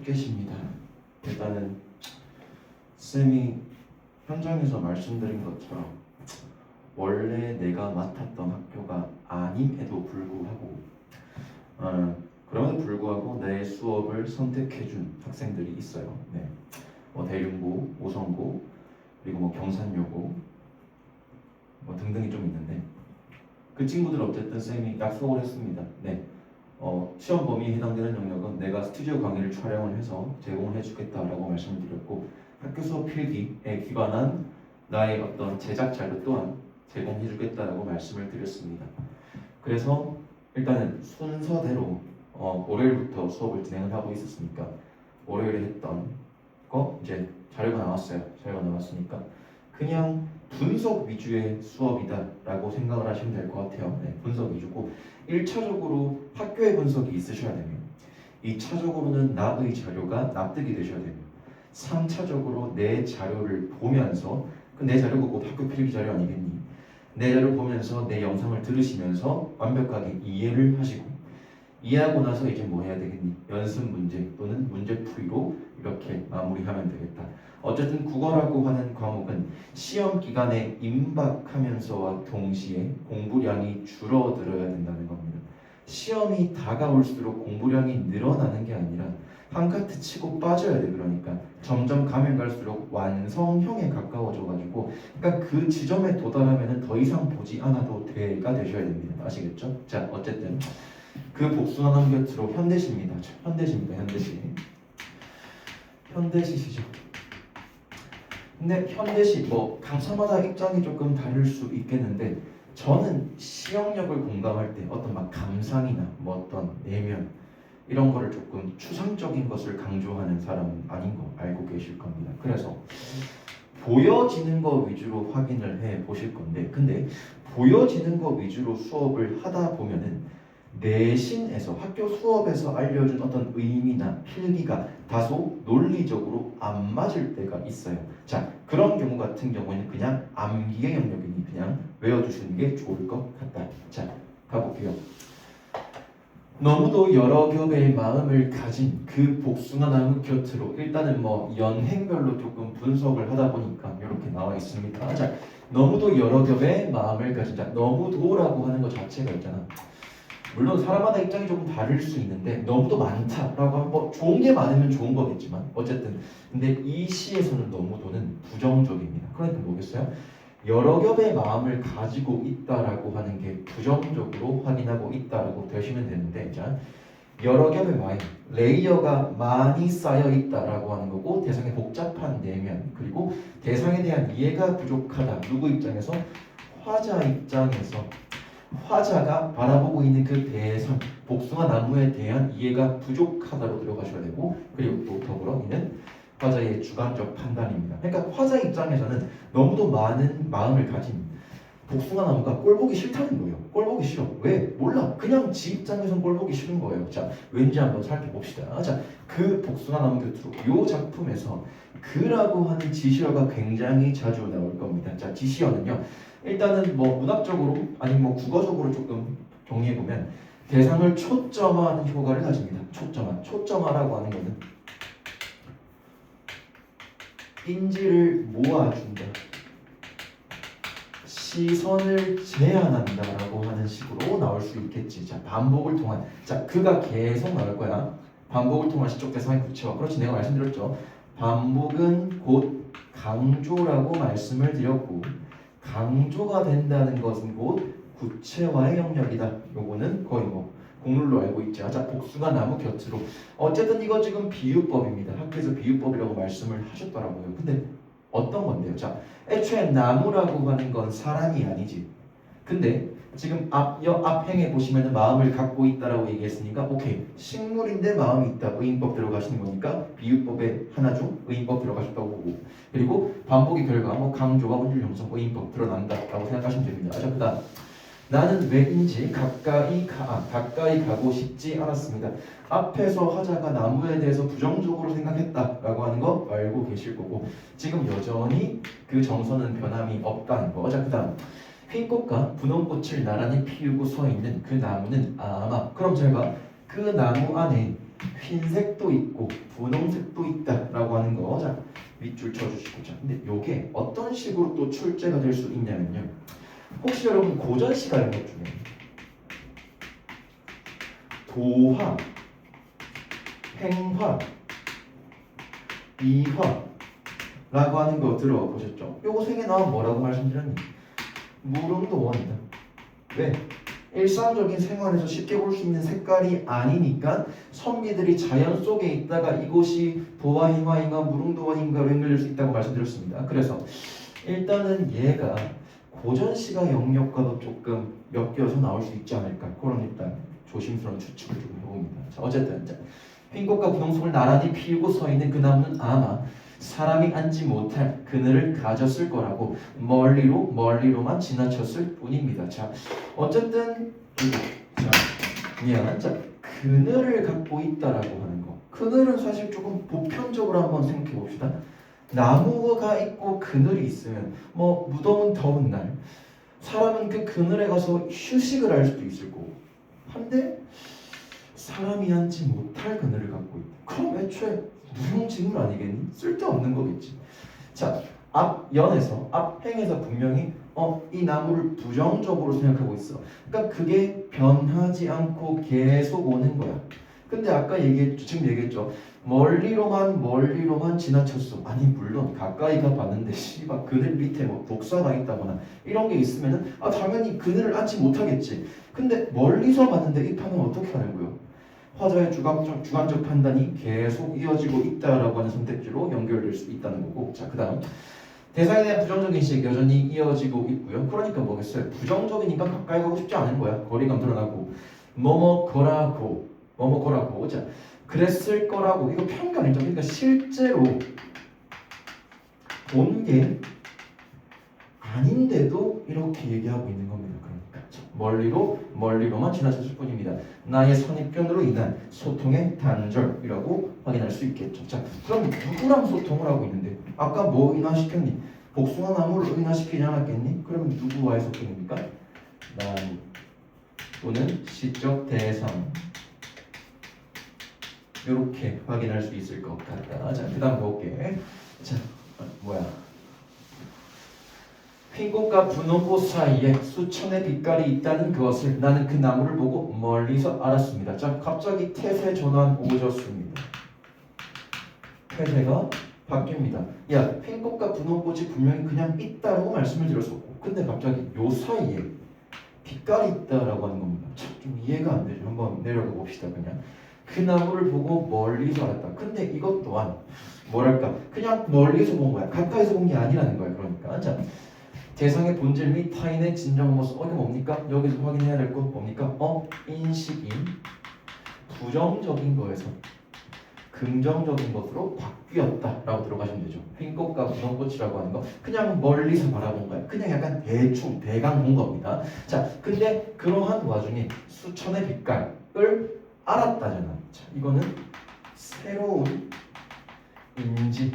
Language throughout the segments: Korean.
계십니다. 일단은 쌤이 현장에서 말씀드린 것처럼 원래 내가 맡았던 학교가 아님에도 불구하고 그럼에도 불구하고 내 수업을 선택해준 학생들이 있어요. 네. 대륜고, 오성고, 그리고 경산여고 등등이 좀 있는데 그 친구들 어쨌든 쌤이 약속을 했습니다. 네. 시험 범위에 해당되는 영역은 내가 스튜디오 강의를 촬영을 해서 제공을 해주겠다라고 말씀을 드렸고 학교 수업 필기에 기반한 나의 어떤 제작 자료 또한 제공해주겠다라고 말씀을 드렸습니다. 그래서 일단은 순서대로 월요일부터 수업을 진행을 하고 있었으니까 월요일에 했던 거 이제 자료가 나왔어요. 자료가 나왔으니까 그냥 분석 위주의 수업이다라고 생각을 하시면 될 것 같아요. 네, 분석 위주고 1차적으로 학교의 분석이 있으셔야 되며 2차적으로는 나의 자료가 납득이 되셔야 되며 3차적으로 내 자료를 보면서 내 자료가 곧 학교 필기 자료 아니겠니? 내 자료를 보면서 내 영상을 들으시면서 완벽하게 이해를 하시고 이해하고 나서 이제 뭐 해야 되겠니? 연습 문제 또는 문제풀이로 이렇게 마무리하면 되겠다. 어쨌든 국어라고 하는 과목은 시험 기간에 임박하면서와 동시에 공부량이 줄어들어야 된다는 겁니다. 시험이 다가올수록 공부량이 늘어나는 게 아니라 한 카트 치고 빠져야 돼. 그러니까 점점 가면 갈수록 완성형에 가까워져 가지고 그러니까 그 지점에 도달하면 더 이상 보지 않아도 돼가 되셔야 됩니다. 아시겠죠? 자, 어쨌든 그 복숭아 나무 곁으로 현대시입니다. 현대시시죠. 근데 현대시 강사마다 입장이 조금 다를 수 있겠는데 저는 시영역을 공감할 때 어떤 감상이나 어떤 내면 이런 거를 조금 추상적인 것을 강조하는 사람은 아닌 거 알고 계실 겁니다. 그래서 보여지는 거 위주로 확인을 해 보실 건데 근데 보여지는 거 위주로 수업을 하다 보면은 내신에서 학교 수업에서 알려준 어떤 의미나 필기가 다소 논리적으로 안 맞을 때가 있어요. 자, 그런 경우 같은 경우에는 그냥 암기의 영역이니 그냥 외워두시는 게 좋을 것 같다. 자, 가볼게요. 너무도 여러 겹의 마음을 가진 그 복숭아 나무 곁으로 일단은 연행별로 조금 분석을 하다 보니까 이렇게 나와 있습니다. 자, 너무도 여러 겹의 마음을 가진 자, 너무도라고 하는 것 자체가 있잖아. 물론 사람마다 입장이 조금 다를 수 있는데 너무도 많다라고 하면 좋은 게 많으면 좋은 거겠지만 어쨌든 근데 이 시에서는 너무도는 부정적입니다. 그러니까 뭐겠어요? 여러 겹의 마음을 가지고 있다라고 하는 게 부정적으로 확인하고 있다라고 되시면 되는데 자 여러 겹의 마음 레이어가 많이 쌓여 있다라고 하는 거고 대상의 복잡한 내면 그리고 대상에 대한 이해가 부족하다. 누구 입장에서? 화자 입장에서 화자가 바라보고 있는 그 대상 복숭아 나무에 대한 이해가 부족하다로 들어가셔야 되고 그리고 또 더불어 이는 화자의 주관적 판단입니다. 그러니까 화자 입장에서는 너무도 많은 마음을 가진 복숭아 나무가 꼴 보기 싫다는 거예요. 꼴 보기 싫어. 왜? 몰라. 그냥 지 입장에서는 꼴 보기 싫은 거예요. 자, 왠지 한번 살펴봅시다. 자, 그 복숭아 나무 곁으로 이 작품에서 그라고 하는 지시어가 굉장히 자주 나올 겁니다. 자, 지시어는요. 일단은 문학적으로 아니면 국어적으로 조금 정리해보면 대상을 초점화하는 효과를 가집니다. 초점화라고 하는 것은 인지를 모아준다. 시선을 제한한다라고 하는 식으로 나올 수 있겠지. 자, 반복을 통한. 자, 그가 계속 나올 거야. 반복을 통한 시적 대상의 구체화. 그렇지, 내가 말씀드렸죠. 반복은 곧 강조라고 말씀을 드렸고 강조가 된다는 것은 곧 구체화의 영역이다. 요거는 거의 공룰로 알고 있죠. 자, 복숭아 나무 곁으로. 어쨌든 이거 지금 비유법입니다. 학교에서 비유법이라고 말씀을 하셨더라고요. 근데 어떤 건데요? 자, 애초에 나무라고 하는 건 사람이 아니지. 근데 지금 앞행에 보시면 마음을 갖고 있다라고 얘기했으니까 오케이. 식물인데 마음이 있다. 의인법 들어가시는 거니까 비유법의 하나 중 의인법 들어가셨다고 보고 그리고 반복의 결과 강조가 원줄 형성 의인법 드러난다라고 생각하시면 됩니다. 자, 그다음 나는 왜인지 가까이 가고 싶지 않았습니다. 앞에서 화자가 나무에 대해서 부정적으로 생각했다라고 하는 거 알고 계실 거고 지금 여전히 그 정서는 변함이 없다는 거. 자, 그다음 흰 꽃과 분홍 꽃을 나란히 피우고 서 있는 그 나무는 아마 그럼 제가 그 나무 안에 흰색도 있고 분홍색도 있다라고 하는 거. 자, 밑줄 쳐주시고. 자, 근데 요게 어떤 식으로 또 출제가 될 수 있냐면요. 혹시 여러분 고전시가 영역 중에 도화, 횡화, 이화라고 하는 거 들어보셨죠? 요거 세 개 나오면 뭐라고 말씀드렸니? 무릉도원이다. 왜? 일상적인 생활에서 쉽게 볼 수 있는 색깔이 아니니까 선비들이 자연 속에 있다가 이곳이 도화인화인가 무릉도원인가로 연결될 수 있다고 말씀드렸습니다. 그래서 일단은 얘가 고전시가 영역과도 조금 엮여서 나올 수 있지 않을까, 그런 일단 조심스러운 추측을 좀 해봅니다. 자, 어쨌든 흰꽃과 분홍색을 나란히 피우고 서 있는 그 나무는 아마 사람이 앉지 못할 그늘을 가졌을 거라고 멀리로만 지나쳤을 뿐입니다. 자, 어쨌든 자, 그늘을 갖고 있다라고 하는 거. 그늘은 사실 조금 보편적으로 한번 생각해 봅시다. 나무가 있고 그늘이 있으면 뭐 무더운 더운 날 사람은 그 그늘에 가서 휴식을 할 수도 있을 거고, 한데 사람이 앉지 못할 그늘을 갖고 있다. 그럼 애초에 무용지물 아니겠니? 쓸데없는 거겠지. 자, 앞행에서 분명히 이 나무를 부정적으로 생각하고 있어. 그러니까 그게 변하지 않고 계속 오는 거야. 근데 아까 지금 얘기했죠. 멀리로만 지나쳤어. 아니 물론 가까이가 봤는데 씨발 그늘 밑에 뭐 독사가 있다거나 이런 게 있으면은 당연히 그늘을 앉지 못하겠지. 근데 멀리서 봤는데 이 판은 어떻게 하는 거예요? 화자의 주관적 판단이 계속 이어지고 있다라고 하는 선택지로 연결될 수 있다는 거고. 자, 그 다음 대상에 대한 부정적 인식 여전히 이어지고 있고요. 그러니까 뭐겠어요? 부정적이니까 가까이 가고 싶지 않은 거야. 거리감 드러나고 뭐뭐거라고. 자, 그랬을 거라고. 이거 편견이죠. 그러니까 실제로 본 게 아닌데도 이렇게 얘기하고 있는 겁니다. 그러니까 멀리로만 지나쳤을 뿐입니다. 나의 선입견으로 인한 소통의 단절이라고 확인할 수 있겠죠. 자, 그럼 누구랑 소통을 하고 있는데? 아까 뭐 인화시켰니? 복숭아 나무를 인화시키지 않았겠니? 그러면 누구와의 소통입니까? 나무 또는 시적 대상, 이렇게 확인할 수 있을 것 같다. 자, 그 다음 볼게. 자, 흰꽃과 분홍꽃 사이에 수천의 빛깔이 있다는 그것을 나는 그 나무를 보고 멀리서 알았습니다. 자, 갑자기 태세 전환 오졌습니다. 태세가 바뀝니다. 야, 흰꽃과 분홍꽃이 분명히 그냥 있다라고 말씀을 드렸었고, 근데 갑자기 요 사이에 빛깔이 있다라고 하는 겁니다. 참, 좀 이해가 안 되죠. 한번 내려가 봅시다. 그냥 그 나무를 보고 멀리서 알았다. 근데 이것 또한 뭐랄까, 그냥 멀리서 본 거야. 가까이서 본 게 아니라는 거야. 그러니까 자, 대상의 본질 및 타인의 진정 모습. 이게 뭡니까? 여기서 확인해야 될 거 뭡니까? 인식이 부정적인 거에서 긍정적인 것으로 바뀌었다라고 들어가시면 되죠. 흰꽃과 분홍꽃이라고 하는 거 그냥 멀리서 바라본 거야. 그냥 약간 대충 대강 본 겁니다. 자, 근데 그러한 와중에 수천의 빛깔을 알았다잖아. 자, 이거는 새로운 인지,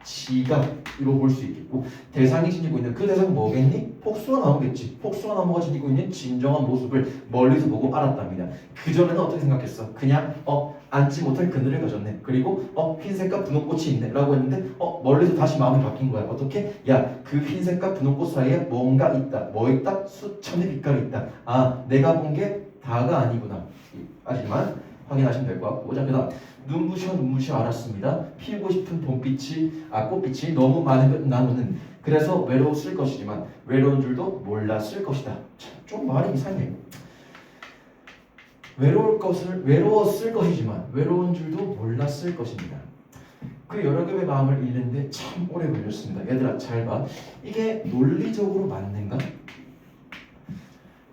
지각으로 볼 수 있겠고, 대상이 지니고 있는 그 대상은 뭐겠니? 복숭아 나무겠지. 복숭아 나무가 지니고 있는 진정한 모습을 멀리서 보고 알았답니다. 그전에는 어떻게 생각했어? 그냥 앉지 못할 그늘을 가졌네. 그리고 흰색과 분홍꽃이 있네 라고 했는데 멀리서 다시 마음이 바뀐 거야. 어떻게? 야, 그 흰색과 분홍꽃 사이에 뭔가 있다. 뭐 있다? 수천의 빛깔이 있다. 내가 본 게 다가 아니구나. 하지만 확인하시면 될 것 같고. 자, 그다음 눈부셔 알았습니다. 피우고 싶은 꽃빛이 너무 많은 나무는 그래서 외로웠을 것이지만 외로운 줄도 몰랐을 것이다. 좀 말이 이상해. 외로웠을 것이지만 외로운 줄도 몰랐을 것입니다. 그 여러 겹의 마음을 읽는데 참 오래 걸렸습니다. 얘들아 잘 봐. 이게 논리적으로 맞는가?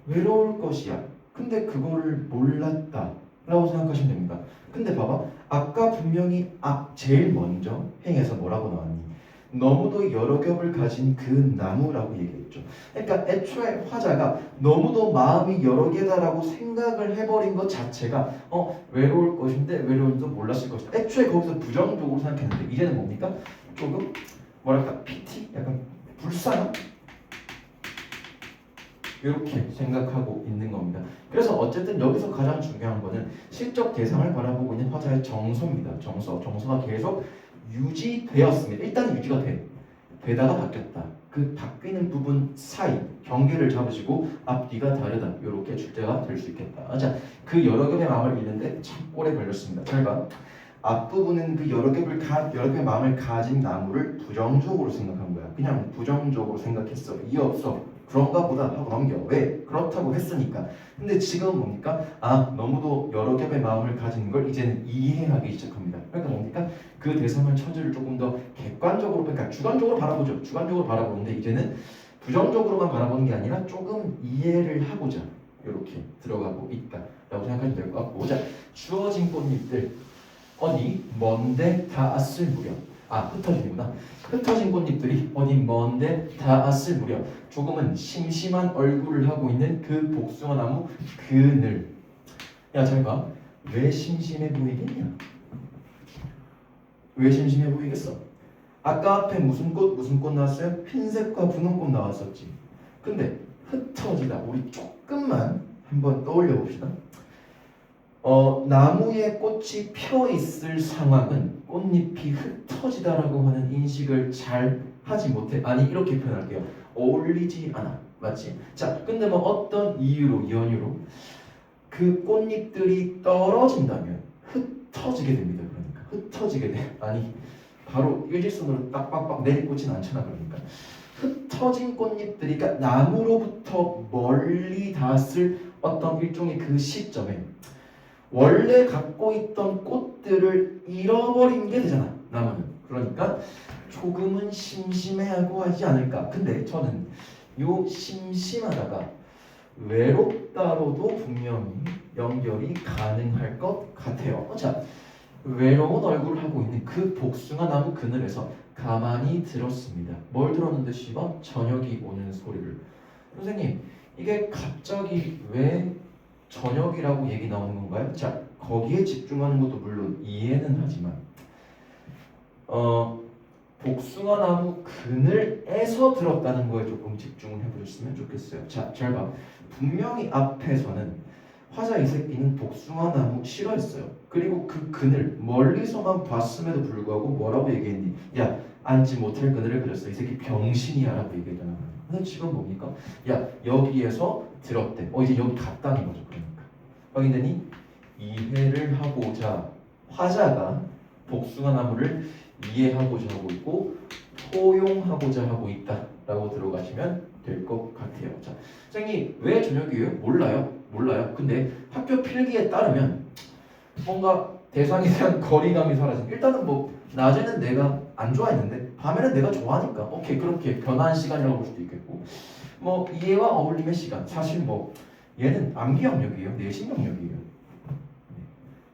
외로울 것이야. 근데 그거를 몰랐다 라고 생각하시면 됩니다. 근데 봐봐, 아까 분명히 제일 먼저 행에서 뭐라고 나왔니? 너무도 여러 겹을 가진 그 나무라고 얘기했죠. 그러니까 애초에 화자가 너무도 마음이 여러 개다라고 생각을 해버린 것 자체가 외로울 것인데 외로운지도 몰랐을 것이다. 애초에 거기서 부정적으로 생각했는데 이제는 뭡니까? 조금 뭐랄까 피티? 약간 불쌍함? 이렇게 생각하고 있는 겁니다. 그래서 어쨌든 여기서 가장 중요한 거는 실적 대상을 바라보고 있는 화자의 정서입니다. 정서가 계속 유지되었습니다. 일단 유지가 되다가 바뀌었다. 그 바뀌는 부분 사이 경계를 잡으시고 앞뒤가 다르다. 이렇게 출제가 될 수 있겠다. 자, 그 여러 겹의 마음을 읽는데 참 오래 걸렸습니다. 잘 봐. 앞부분은 그 여러 겹의 마음을 가진 나무를 부정적으로 생각한 거야. 그냥 부정적으로 생각했어. 이해 없어. 그런가 보다 하고 넘겨. 왜? 그렇다고 했으니까. 근데 지금은 뭡니까? 너무도 여러 겹의 마음을 가진 걸 이제는 이해하기 시작합니다. 그러니까 뭡니까? 그 대상을 처지를 조금 더 객관적으로, 그러니까 주관적으로 바라보죠. 주관적으로 바라보는데 이제는 부정적으로만 바라보는 게 아니라 조금 이해를 하고자 이렇게 들어가고 있다라고 생각하시면 될 것 같고, 자, 주어진 꽃잎들 어디 먼데 닿았을 무렵. 흩어진이구나. 흩어진 꽃잎들이 어디 먼데 닿았을 무렵 조금은 심심한 얼굴을 하고 있는 그 복숭아 나무 그늘. 야, 잘 봐. 왜 심심해 보이겠냐? 왜 심심해 보이겠어? 아까 앞에 무슨 꽃 나왔어요? 흰색과 분홍꽃 나왔었지. 근데 흩어지다. 우리 조금만 한번 떠올려 봅시다. 나무에 꽃이 펴 있을 상황은 꽃잎이 흩어지다라고 하는 인식을 잘 하지 못해. 아니, 이렇게 표현할게요. 어울리지 않아. 맞지? 자, 근데 뭐 어떤 이유로, 연유로 그 꽃잎들이 떨어진다면 흩어지게 됩니다. 그러니까 흩어지게 돼. 아니, 바로 일직선으로 딱 빡빡 내리꽂진 않잖아. 그러니까 흩어진 꽃잎들이, 그러니까 나무로부터 멀리 닿았을 어떤 일종의 그 시점에 원래 갖고 있던 꽃들을 잃어버린 게 되잖아, 나무는. 그러니까 조금은 심심해하고 하지 않을까. 근데 저는 요 심심하다가 외롭다로도 분명히 연결이 가능할 것 같아요. 자, 외로운 얼굴을 하고 있는 그 복숭아 나무 그늘에서 가만히 들었습니다. 뭘 들었는데 씨발? 저녁이 오는 소리를. 선생님, 이게 갑자기 왜 저녁이라고 얘기 나오는 건가요? 자, 거기에 집중하는 것도 물론 이해는 하지만 복숭아 나무 그늘에서 들었다는 거에 조금 집중을 해보셨으면 좋겠어요. 자, 잘 봐. 분명히 앞에서는 화자 이 새끼는 복숭아 나무 싫어했어요. 그리고 그 그늘 멀리서만 봤음에도 불구하고 뭐라고 얘기했니? 야, 앉지 못할 그늘을 그렸어. 이 새끼 병신이야 라고 얘기했잖아. 근데 지금 뭡니까? 야, 여기에서 들었대. 이제 여기 갔다는 거죠. 그러니까 확인되니? 이해를 하고자 화자가 복숭아 나무를 이해하고자 하고 있고 포용하고자 하고 있다라고 들어가시면 될 것 같아요. 자, 선생님 왜 저녁이에요? 몰라요. 근데 학교 필기에 따르면 뭔가 대상에 대한 거리감이 사라진. 일단은 뭐 낮에는 내가 안 좋아했는데 밤에는 내가 좋아하니까 오케이, 그렇게 변화한 시간이라고 볼 수도 있겠고, 뭐 이해와 어울림의 시간. 사실 뭐 얘는 암기 영역이에요, 내신 영역이에요.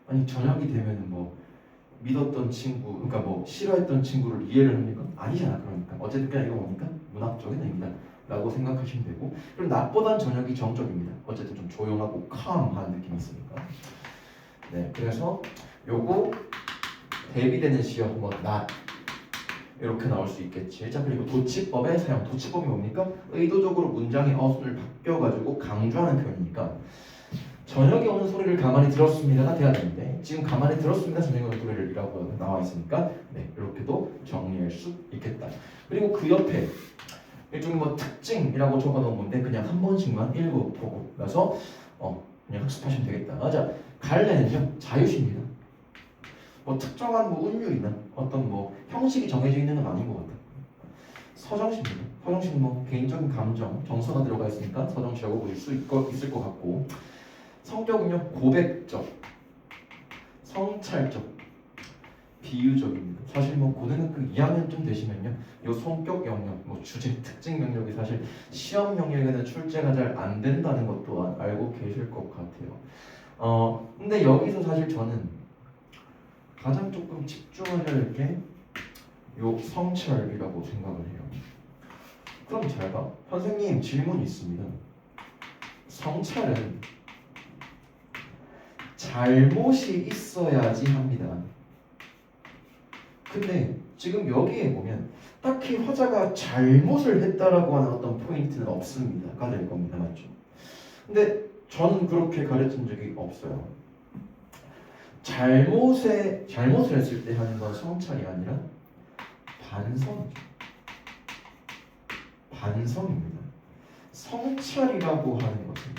아니 저녁이 되면은 뭐 믿었던 친구, 그러니까 뭐 싫어했던 친구를 이해를 합니까? 아니잖아. 그러니까 어쨌든 그냥 이거 뭡니까? 문학적인 의미다 라고 생각하시면 되고, 그리고 낮보단 저녁이 정적입니다. 어쨌든 좀 조용하고 캄한 느낌이 있으니까. 네, 그래서 요거 대비되는 시험 낮 이렇게 나올 수 있겠지. 자, 그리고 도치법의 사용. 도치법이 뭡니까? 의도적으로 문장의 어순을 바뀌어가지고 강조하는 표현이니까 저녁에 오는 소리를 가만히 들었습니다가 돼야 되는데 지금 가만히 들었습니다 저녁에 오는 소리를이라고 나와 있으니까 네, 이렇게도 정리할 수 있겠다. 그리고 그 옆에 일종의 뭐 특징이라고 적어놓은 건데 그냥 한 번씩만 읽어보고 나서 그냥 학습하시면 되겠다. 자, 갈래는요 자유시입니다. 뭐 특정한 뭐 운율이나 어떤 뭐 형식이 정해져 있는 건 아닌 것 같아요. 서정시입니다. 서정시는 뭐 개인적인 감정, 정서가 들어가 있으니까 서정시라고 보실 수 있을 것 같고, 성격은요 고백적, 성찰적, 비유적입니다. 사실 뭐 고등학교 2학년쯤 되시면요 요 성격 영역, 뭐 주제 특징 영역이 사실 시험 영역에는 출제가 잘 안 된다는 것 또한 알고 계실 것 같아요. 근데 여기서 사실 저는 가장 조금 집중하셔야 할 게 요 성찰이라고 생각을 해요. 그럼 잘 봐. 선생님 질문이 있습니다. 성찰은 잘못이 있어야지 합니다. 근데 지금 여기에 보면 딱히 화자가 잘못을 했다라고 하는 어떤 포인트는 없습니다가 될 겁니다. 맞죠? 근데 저는 그렇게 가르친 적이 없어요. 잘못을 했을 때 하는 건 성찰이 아니라 반성입니다. 성찰이라고 하는 것은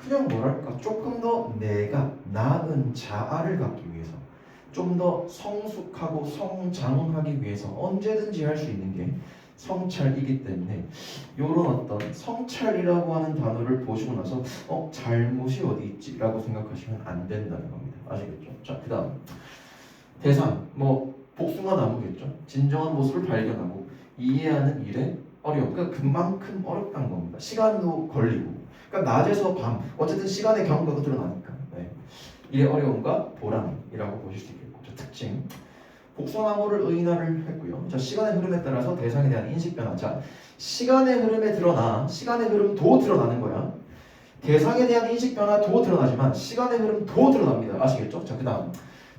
그냥 뭐랄까 조금 더 내가 나은 자아를 갖기 위해서 좀 더 성숙하고 성장하기 위해서 언제든지 할 수 있는 게 성찰이기 때문에 이런 어떤 성찰이라고 하는 단어를 보시고 나서 잘못이 어디 있지? 라고 생각하시면 안 된다는 겁니다. 아시겠죠? 자, 그 다음 대상, 복숭아 나무겠죠? 진정한 모습을 발견하고 이해하는 일에 어려움, 그러니까 그만큼 어렵다는 겁니다. 시간도 걸리고, 그러니까 낮에서 밤, 어쨌든 시간의 경과가 드러나니까 일의 어려움과 보람이라고 보실 수 있겠고, 자, 특징 복숭아나무를 의인화를 했고요. 자, 시간의 흐름에 따라서 대상에 대한 인식 변화. 자, 시간의 흐름도 드러나는 거야. 대상에 대한 인식 변화도 드러나지만 시간의 흐름도 드러납니다. 아시겠죠? 자, 그 다음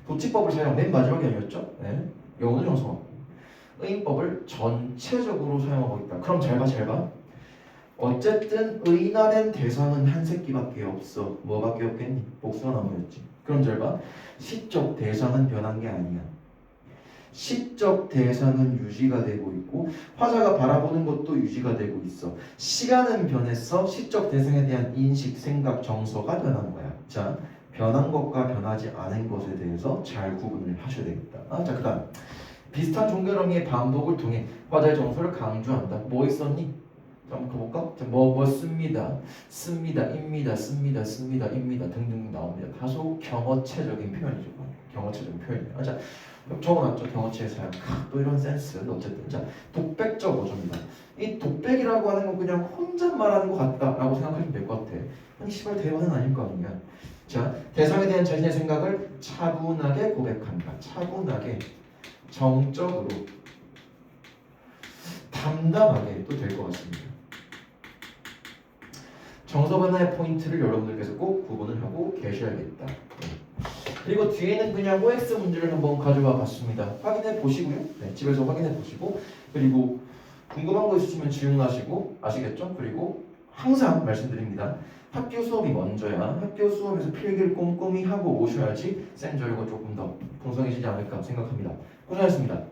도치법을 사용, 맨 마지막이 아니었죠? 네. 영어는 정성하고 의인법을 전체적으로 사용하고 있다. 그럼 잘 봐. 어쨌든 의인화된 대상은 한 새끼밖에 없어. 뭐밖에 없겠니? 복숭아나무였지. 그럼 잘 봐. 시적 대상은 변한 게 아니야. 시적 대상은 유지가 되고 있고 화자가 바라보는 것도 유지가 되고 있어. 시간은 변했어. 시적 대상에 대한 인식, 생각, 정서가 변한 거야. 자, 변한 것과 변하지 않은 것에 대해서 잘 구분을 하셔야 되겠다. 자, 그 다음 비슷한 종결어미의 반복을 통해 화자의 정서를 강조한다. 뭐 있었니? 한번 가볼까? 자, 씁니다, 입니다 등등 나옵니다. 다소 경어체적인 표현이죠. 경어체적인 표현이에요. 자, 적어놨죠. 경어체의 사용. 또 이런 센스. 어쨌든 자, 독백적 어조입니다. 이 독백이라고 하는 건 그냥 혼자 말하는 것 같다라고 생각하시면 될 것 같아. 아니 시발 대화는 아닐 거 아니야. 자, 대상에 대한 자신의 생각을 차분하게 고백한다. 차분하게, 정적으로, 담담하게 또 될 것 같습니다. 정서 변화의 포인트를 여러분들께서 꼭 구분을 하고 계셔야겠다. 그리고 뒤에는 그냥 OX 문제를 한번 가져와 봤습니다. 확인해 보시고요. 네, 집에서 확인해 보시고, 그리고 궁금한 거 있으시면 질문하시고, 아시겠죠? 그리고 항상 말씀드립니다. 학교 수업이 먼저야. 학교 수업에서 필기를 꼼꼼히 하고 오셔야지 쌤 저희가 조금 더 풍성해지지 않을까 생각합니다. 고생하셨습니다.